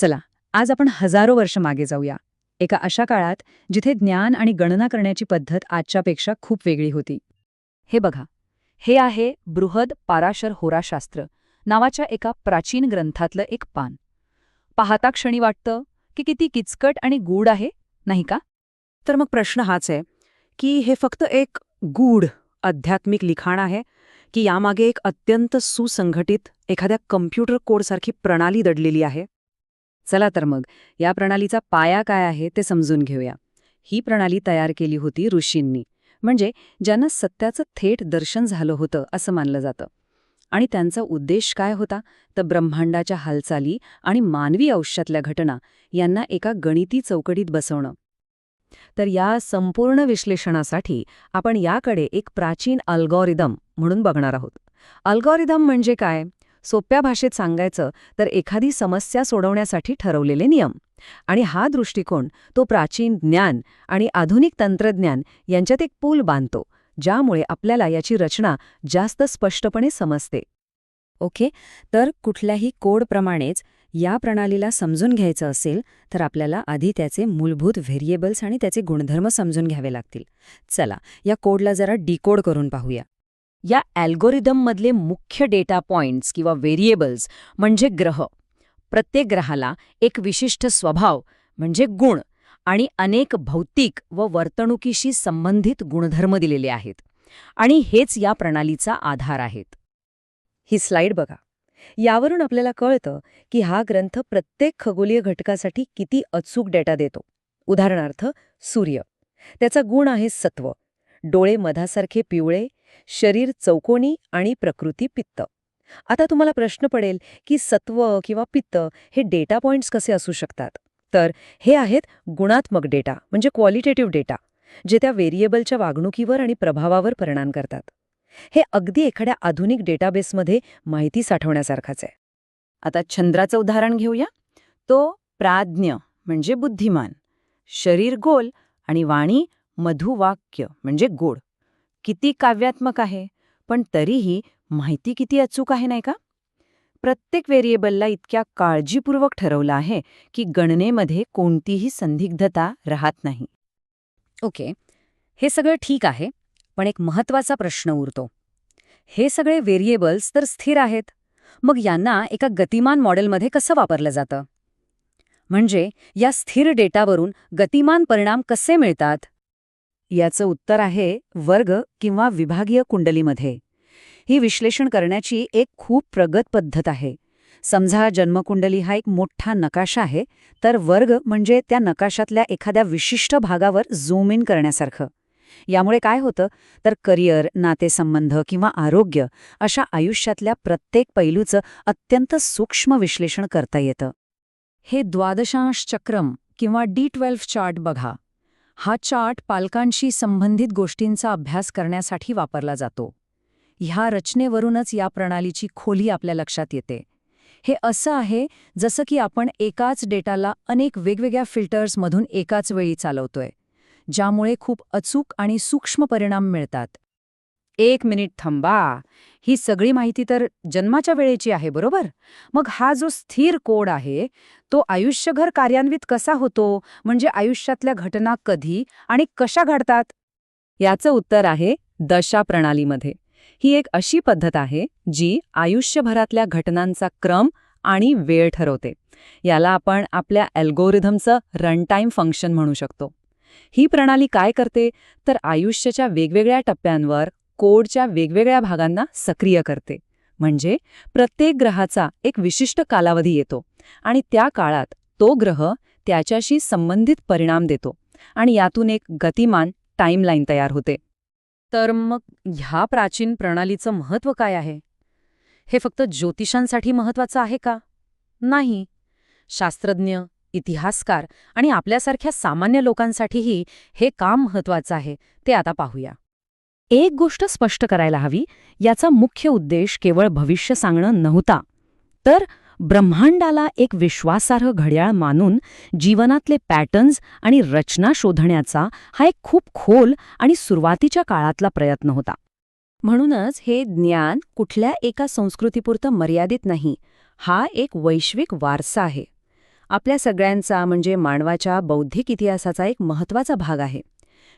चला, आज आपण हजारो वर्ष मागे जाऊया. एका अशा काळात जिथे ज्ञान आणि गणना करण्याची पद्धत आजच्यापेक्षा खूप वेगळी होती. हे बघा, हे आहे बृहद पाराशर होराशास्त्र नावाच्या एका प्राचीन ग्रंथातलं एक पान. पाहता क्षणी वाटतं की किती किचकट आणि गूढ आहे, नाही का? तर मग प्रश्न हाच आहे की हे फक्त एक गूढ आध्यात्मिक लिखाण आहे की यामागे एक अत्यंत सुसंघटित एखाद्या कम्प्युटर कोडसारखी प्रणाली दडलेली आहे. चला तर मग या प्रणालीचा पाया काय आहे ते समजून घेऊया. ही प्रणाली तयार केली होती ऋषींनी, म्हणजे ज्यांना सत्याचं थेट दर्शन झालं होतं असं मानलं जातं. आणि त्यांचा उद्देश काय होता? तर ब्रह्मांडाच्या हालचाली आणि मानवी आयुष्यातल्या घटना यांना एका गणिती चौकटीत बसवणं. तर या संपूर्ण विश्लेषणासाठी आपण याकडे एक प्राचीन अल्गोरिदम म्हणून बघणार आहोत. अल्गोरिदम म्हणजे काय? सोप्या भाषेत सांगायचं तर एखादी समस्या सोडवण्यासाठी ठरवलेले नियम. आणि हा दृष्टिकोन तो प्राचीन ज्ञान आणि आधुनिक तंत्रज्ञान यांच्यात एक पूल बांधतो, ज्यामुळे आपल्याला याची रचना जास्त स्पष्टपणे समजते. ओके, तर कुठल्याही कोडप्रमाणेच या प्रणालीला समजून घ्यायचं असेल तर आपल्याला आधी त्याचे मूलभूत व्हेरिएबल्स आणि त्याचे गुणधर्म समजून घ्यावे लागतील. चला, या कोडला जरा डिकोड करून पाहूया. या अल्गोरिदममधले मुख्य डेटा पॉइंट्स किंवा व्हेरिएबल्स म्हणजे ग्रह. प्रत्येक ग्रहाला एक विशिष्ट स्वभाव म्हणजे गुण आणि अनेक भौतिक व वर्तणुकीशी संबंधित गुणधर्म दिलेले आहेत. आणि हेच या प्रणालीचा आधार आहेत. ही स्लाइड बघा. यावरून आपल्याला कळतं की हा ग्रंथ प्रत्येक खगोलीय घटकासाठी किती अचूक डेटा देतो. उदाहरणार्थ सूर्य. त्याचा गुण आहे सत्व. डोळे मधासारखे पिवळे, शरीर चौकोनी आणि प्रकृती पित्त. आता तुम्हाला प्रश्न पडेल की सत्व किंवा पित्त हे डेटा पॉइंट्स कसे असू शकतात? तर हे आहेत गुणात्मक डेटा म्हणजे क्वालिटेटिव्ह डेटा, जे त्या व्हेरिएबलच्या वागणुकीवर आणि प्रभावावर परिणाम करतात. हे अगदी एखाद्या आधुनिक डेटाबेसमध्ये माहिती साठवण्यासारखाच आहे. आता चंद्राचं उदाहरण घेऊया. तो प्राज्ञ म्हणजे बुद्धिमान, शरीर गोल आणि वाणी मधुवाक्य म्हणजे गोड. किती काव्यात्मक आहे, पण तरीही माहिती किती अचूक आहे, नाही का? प्रत्येक व्हेरिएबलला इतक्या काळजीपूर्वक ठरवलं आहे की गणनेमध्ये कोणतीही संदिग्धता राहत नाही. ओके, हे सगळं ठीक आहे, पण एक महत्त्वाचा प्रश्न उरतो. हे सगळे व्हेरिएबल्स तर स्थिर आहेत, मग यांना एका गतिमान मॉडेलमध्ये कसं वापरलं जातं? म्हणजे या स्थिर डेटावरून गतिमान परिणाम कसे मिळतात? याचं उत्तर आहे वर्ग किंवा विभागीय कुंडलीमध्ये. ही विश्लेषण करण्याची एक खूप प्रगत पद्धत आहे. समजा जन्मकुंडली हा एक मोठा नकाशा आहे, तर वर्ग म्हणजे त्या नकाशातल्या एखाद्या विशिष्ट भागावर झूम इन करण्यासारखं. यामुळे काय होतं तर करिअर, नातेसंबंध किंवा आरोग्य अशा आयुष्यातल्या प्रत्येक पैलूचं अत्यंत सूक्ष्म विश्लेषण करता येतं. हे द्वादशांश चक्रम किंवा D12 चार्ट बघा. हा चार्ट पालकांशी संबंधित गोष्टींचा अभ्यास करण्यासाठी वापरला जातो. ह्या रचनेवरूनच या प्रणालीची खोली आपल्या लक्षात येते. हे असं आहे जसं की आपण एकाच डेटाला अनेक वेगवेगळ्या फिल्टर्समधून एकाच वेळी चालवतोय, ज्यामुळे खूप अचूक आणि सूक्ष्म परिणाम मिळतात. एक मिनिट थांबा. ही सगळी माहिती तर जन्माच्या वेळेची आहे, बरोबर? मग हा जो स्थिर कोड आहे तो आयुष्यभर कार्यान्वित कसा होतो? म्हणजे आयुष्यातल्या घटना कधी आणि कशा घडतात? याचं उत्तर आहे दशा प्रणालीमध्ये. ही एक अशी पद्धत आहे जी आयुष्यभरातल्या घटनांचा क्रम आणि वेळ ठरवते. याला आपण आपल्या अल्गोरिदमचं रनटाईम फंक्शन म्हणू शकतो. ही प्रणाली काय करते तर आयुष्याच्या वेगवेगळ्या टप्प्यांवर कोडच्या वेगवेगळ्या भागांना सक्रिय करते. म्हणजे प्रत्येक ग्रहाचा एक विशिष्ट कालावधी येतो आणि त्या काळात तो ग्रह त्याच्याशी संबंधित परिणाम देतो आणि यातून एक गतिमान टाईमलाईन तयार होते. तर मग ह्या प्राचीन प्रणालीचं महत्त्व काय आहे? हे फक्त ज्योतिषांसाठी महत्त्वाचं आहे का? नाही. शास्त्रज्ञ, इतिहासकार आणि आपल्यासारख्या सामान्य लोकांसाठीही हे काम महत्त्वाचं आहे. ते आता पाहूया. एक गोष्ट स्पष्ट करायला हवी, याचा मुख्य उद्देश केवळ भविष्य सांगणं नव्हता, तर ब्रह्मांडाला एक विश्वासार्ह घड्याळ मानून जीवनातले पॅटर्न्स आणि रचना शोधण्याचा हा एक खूप खोल आणि सुरुवातीच्या काळातला प्रयत्न होता. म्हणूनच हे ज्ञान कुठल्या एका संस्कृतीपुरतं मर्यादित नाही, हा एक वैश्विक वारसा आहे. आपल्या सगळ्यांचा म्हणजे मानवाच्या बौद्धिक इतिहासाचा एक महत्त्वाचा भाग आहे.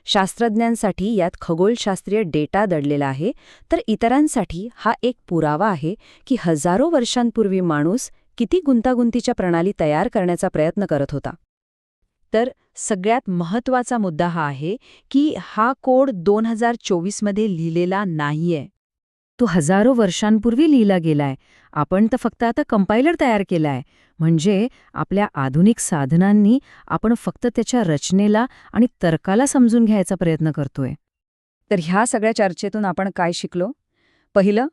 शास्त्रज्ञांसाठी यात खगोलशास्त्रीय डेटा दडलेला आहे, तर इतरांसाठी हा एक पुरावा आहे की हजारो वर्षांपूर्वी माणूस किती गुंतागुंतीच्या प्रणाली तयार करण्याचा प्रयत्न करत होता. तर सगळ्यात महत्त्वाचा मुद्दा हा आहे की हा कोड 2024 मध्ये लिहिलेला नाहीये. तो हजारो वर्षांपूर्वी लिहिला गेलाय. आपण तर फक्त आता कंपायलर तयार केलाय. म्हणजे आपल्या आधुनिक साधनांनी आपण फक्त त्याच्या रचनेला आणि तर्काला समजून घ्यायचा प्रयत्न करतोय. तर ह्या सगळ्या चर्चेतून आपण काय शिकलो? पहिलं,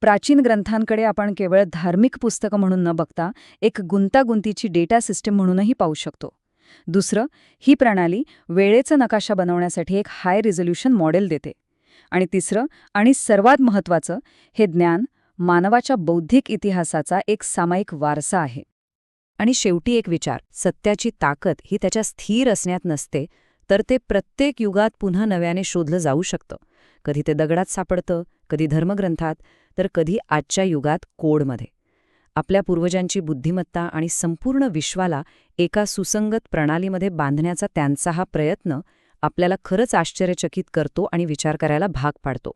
प्राचीन ग्रंथांकडे आपण केवळ धार्मिक पुस्तकं म्हणून न बघता एक गुंतागुंतीची डेटा सिस्टीम म्हणूनही पाहू शकतो. दुसरं, ही प्रणाली वेळेचा नकाशा बनवण्यासाठी एक हाय रिझोल्यूशन मॉडेल देते. आणि तिसरं आणि सर्वात महत्त्वाचं, हे ज्ञान मानवाच्या बौद्धिक इतिहासाचा एक सामायिक वारसा आहे. आणि शेवटी एक विचार, सत्याची ताकद ही त्याच्या स्थिर असण्यात नसते, तर ते प्रत्येक युगात पुन्हा नव्याने शोधलं जाऊ शकतं. कधी ते दगडात सापडतं, कधी धर्मग्रंथात, तर कधी आजच्या युगात कोडमध्ये. आपल्या पूर्वजांची बुद्धिमत्ता आणि संपूर्ण विश्वाला एका सुसंगत प्रणालीमध्ये बांधण्याचा त्यांचा हा प्रयत्न आपल्याला खरंच आश्चर्यचकित करतो आणि विचार करायला भाग पाडतो.